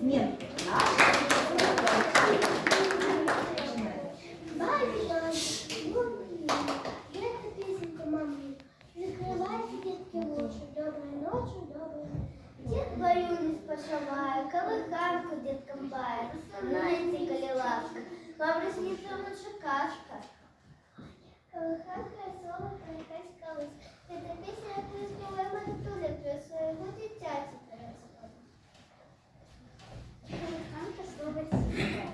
аплодисменты. Эта песенка мамы. Закрывайте, детки, уши. Доброй ночи, доброй ночи. Дед бою не спашивая, колыханку деткам бая. Знаете, коли ласка, вам приснится лучше кашка. Колыханка, соло, колыхать, колысь. Эта песня отпустила Матуля, про своего дитяти переспала. Колыханка, слово сила.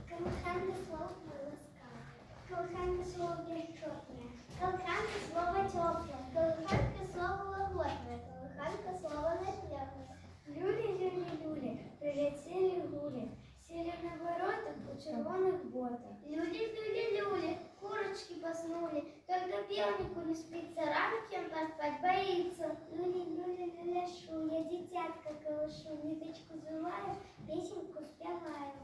Колыханка, слово ласкавое. Колыханка, слово бесчетное. Колыханка, слово теплое. Колыханка, слово лагодное. Колыханка, слово напевное. Люли, люли, люли, прилетели гули. Сели на воротах у червоных ботах. Люли, люли, люли, курочки поснули. Только певнику не спится, рано кем поспать боится. Люли, люли, люляшу, я дитятка колышу. Ниточку зываю, песенку спеваю.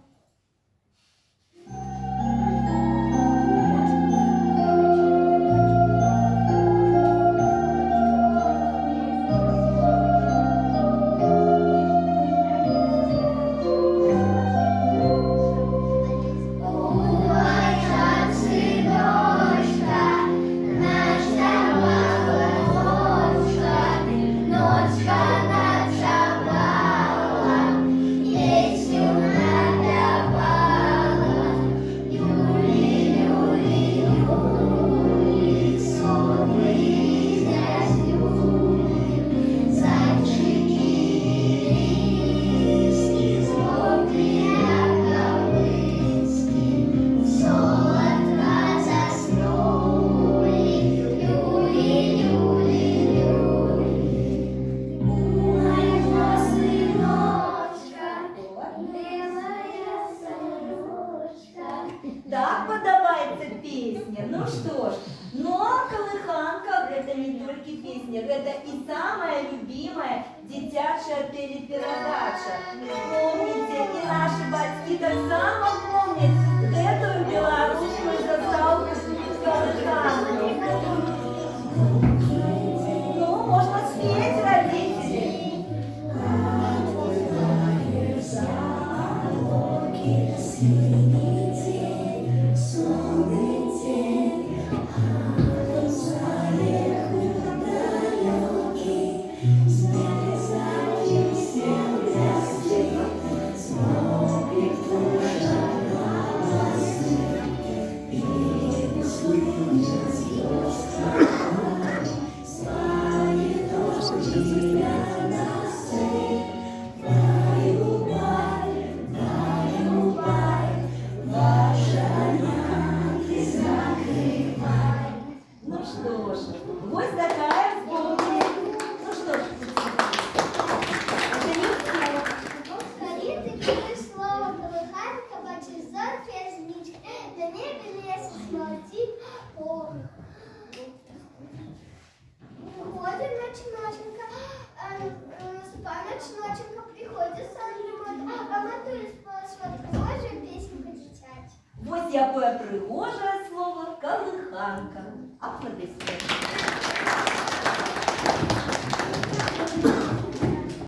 Так подобается песня. Ну что ж, но колыханка это не только песня, это и самая любимая дзіцячая телепередача. Помните, и наши батьки так само помнят эту белорусскую заставку колыханки. Ну, можно спеть, родители. Ну что ж, вот такая вспомнили. Ну что ж, это не все. Скоріти чуєш слово, колыханка, бачиш зорки, яснички. На небі лес смолотить порох. Выходит ночноченька, наступает ночноченька, приходит Саня, а Матуля спала пригожая песенка дитяча. Ось яке пригожее слово колыханка. Аплодисменти.